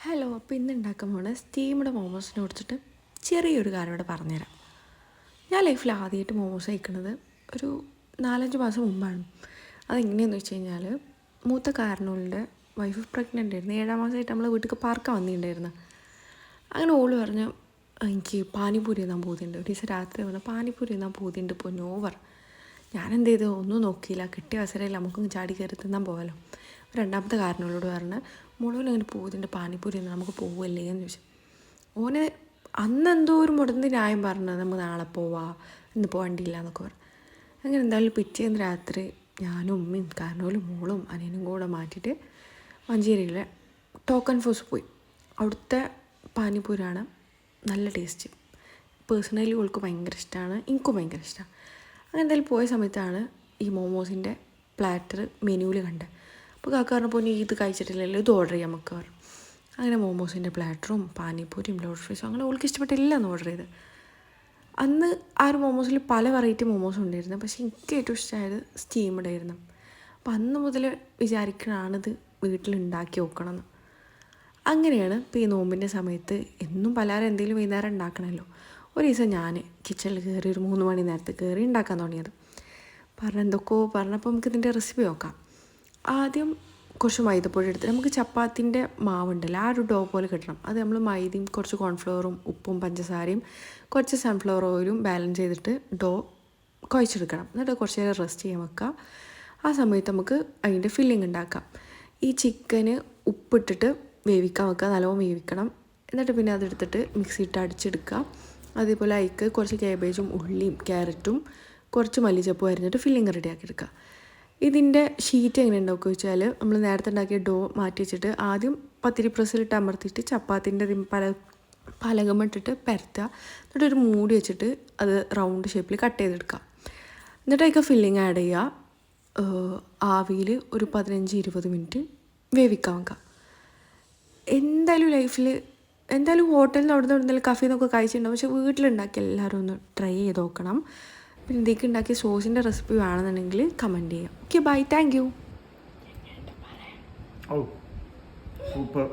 Hello, അപ്പോൾ ഇന്ന് ഉണ്ടാക്കാൻ പോകുന്ന സ്റ്റീംഡ് മോമോസിനെ കുറിച്ചിട്ട് ചെറിയൊരു കാര്യം ഇവിടെ പറഞ്ഞുതരാം. ഞാൻ ലൈഫിൽ ആദ്യമായിട്ട് മോമോസ് കഴിക്കുന്നത് ഒരു 4-5 മാസം മുമ്പാണ്. അതെങ്ങനെയാണെന്ന് വെച്ച് കഴിഞ്ഞാൽ, മൂത്ത കാരണവളുടെ വൈഫ് പ്രഗ്നൻ്റ് ആയിരുന്നു. 7-ാം മാസമായിട്ട് നമ്മൾ വീട്ടിൽ പാർക്കാൻ വന്നിട്ടുണ്ടായിരുന്നു. അങ്ങനെ ഓള് പറഞ്ഞു, എനിക്ക് പാനിപൂരി തിന്നാൻ പോകുന്നുണ്ട്. ഒരു ദിവസം രാത്രി വന്ന് പാനിപൂരി തിന്നാൻ പോകുന്നുണ്ട് പൊന്നോവർ. ഞാനെന്ത് ചെയ്തു, ഒന്നും നോക്കിയില്ല, കിട്ടിയ അവസരമില്ല, നമുക്കൊന്ന് ചാടി കയറി തിന്നാൻ പോകാമല്ലോ. രണ്ടാമത്തെ കാരണവളോട് പറഞ്ഞ്, മുഴുവൻ അങ്ങനെ പോകുന്നുണ്ട് പാനിപ്പൂരി എന്ന് നമുക്ക് പോവല്ലേ എന്ന് ചോദിച്ചു. ഓന് അന്നെന്തോ ഒരു മുടന്ത് ന്യായം പറഞ്ഞത്, നമുക്ക് നാളെ പോവാം, ഇന്നിപ്പോൾ വണ്ടിയില്ല എന്നൊക്കെ പറഞ്ഞു. അങ്ങനെ എന്തായാലും പിറ്റേന്ന് രാത്രി ഞാനും ഉമ്മയും കാരണവലും മോളും അനിയനും കൂടെ മാറ്റിയിട്ട് മഞ്ചേരിയിലെ ടോക്കൺ ഫോസ് പോയി. അവിടുത്തെ പാനിപ്പൂരാണ് നല്ല ടേസ്റ്റ്. പേഴ്സണലി ഓൾക്ക് ഭയങ്കര ഇഷ്ടമാണ്, എനിക്കും ഭയങ്കര ഇഷ്ടമാണ്. അങ്ങനെ എന്തായാലും പോയ സമയത്താണ് ഈ മോമോസിൻ്റെ പ്ലാറ്റർ മെനുവിൽ കണ്ടത്. അപ്പോൾ കാക്ക പറഞ്ഞപ്പോൾ നീ ഇത് കഴിച്ചിട്ടില്ലല്ലോ, ഇത് ഓർഡർ ചെയ്യാം നമുക്ക് പറഞ്ഞു. അങ്ങനെ മോമോസിൻ്റെ പ്ലാറ്ററും പാനിപ്പൂരിയും ലോഡ് ഫ്രൈസും അങ്ങനെ ഓൾക്ക് ഇഷ്ടപ്പെട്ട എല്ലാം ഓർഡർ ചെയ്ത്. അന്ന് ആ ഒരു മോമോസിൽ പല വെറൈറ്റി മോമോസ് ഉണ്ടായിരുന്നു, പക്ഷേ എനിക്ക് ഏറ്റവും ഇഷ്ടമായത് സ്റ്റീംഡ് ആയിരുന്നു. അപ്പം അന്ന് മുതൽ വിചാരിക്കണാണിത് വീട്ടിലുണ്ടാക്കി നോക്കണമെന്ന്. അങ്ങനെയാണ് ഇപ്പോൾ ഈ നോമ്പിൻ്റെ സമയത്ത് എന്നും പലഹാരം എന്തെങ്കിലും വൈകുന്നേരം ഉണ്ടാക്കണമല്ലോ. ഒരു ദിവസം ഞാൻ കിച്ചണിൽ കയറി ഒരു 3 മണി നേരത്ത് കയറി ഉണ്ടാക്കാൻ തുടങ്ങിയത്. എന്തൊക്കെയോ പറഞ്ഞപ്പോൾ നമുക്ക് ഇതിൻ്റെ റെസിപ്പി നോക്കാം. ആദ്യം കുറച്ച് മൈദപ്പൊടി എടുത്ത് നമുക്ക് ചപ്പാത്തിൻ്റെ മാവുണ്ടല്ലോ, ആ ഒരു ഡോ പോലെ കിട്ടണം. അത് നമ്മൾ മൈദയും കുറച്ച് കോൺഫ്ലവറും ഉപ്പും പഞ്ചസാരയും കുറച്ച് സൺഫ്ലവർ ഓയിലും ബാലൻസ് ചെയ്തിട്ട് ഡോ കുഴച്ചെടുക്കണം. എന്നിട്ട് കുറച്ച് നേരം റെസ്റ്റ് ചെയ്യാൻ വെക്കുക. ആ സമയത്ത് നമുക്ക് അതിൻ്റെ ഫില്ലിങ് ഉണ്ടാക്കാം. ഈ ചിക്കന് ഉപ്പിട്ടിട്ട് വേവിക്കാൻ വെക്കുക, നല്ലോണം വേവിക്കണം. എന്നിട്ട് പിന്നെ അതെടുത്തിട്ട് മിക്സിയിട്ട് അടിച്ചെടുക്കുക. അതേപോലെ അതിക്ക് കുറച്ച് കാബേജും ഉള്ളിയും ക്യാരറ്റും കുറച്ച് മല്ലിച്ചപ്പും അരിഞ്ഞിട്ട് ഫില്ലിങ് റെഡിയാക്കി എടുക്കുക. ഇതിൻ്റെ ഷീറ്റ് എങ്ങനെ ഉണ്ടാക്കുക വെച്ചാൽ, നമ്മൾ നേരത്തെ ഉണ്ടാക്കിയ ഡോ മാറ്റി വെച്ചിട്ട് ആദ്യം പത്തിരി പ്രസ്സിലിട്ട് അമർത്തിയിട്ട് ചപ്പാത്തിൻ്റെ പലകമിട്ടിട്ട് പരത്തുക. എന്നിട്ട് ഒരു മൂടി വെച്ചിട്ട് അത് റൗണ്ട് ഷേപ്പിൽ കട്ട് ചെയ്തെടുക്കുക. എന്നിട്ട് അതിലേക്ക് ഫില്ലിങ് ആഡ് ചെയ്യുക. ആവിയിൽ ഒരു 15-20 മിനിറ്റ് വേവിക്കാൻ വെക്കുക. എന്തായാലും ഹോട്ടലിൽ നിന്ന് അവിടെ നിന്ന് എന്തെങ്കിലും കഫേ നിന്നൊക്കെ കഴിച്ചിട്ടുണ്ടാവും, പക്ഷേ വീട്ടിലുണ്ടാക്കി എല്ലാവരും ഒന്ന് ട്രൈ ചെയ്ത് നോക്കണം. പിന്നെ ഇതിലേക്ക് ഉണ്ടാക്കിയ സോസിൻ്റെ റെസിപ്പി വേണമെന്നുണ്ടെങ്കിൽ കമൻറ്റ് ചെയ്യാം. Okay, bye, thank you. ഓ സൂപ്പർ.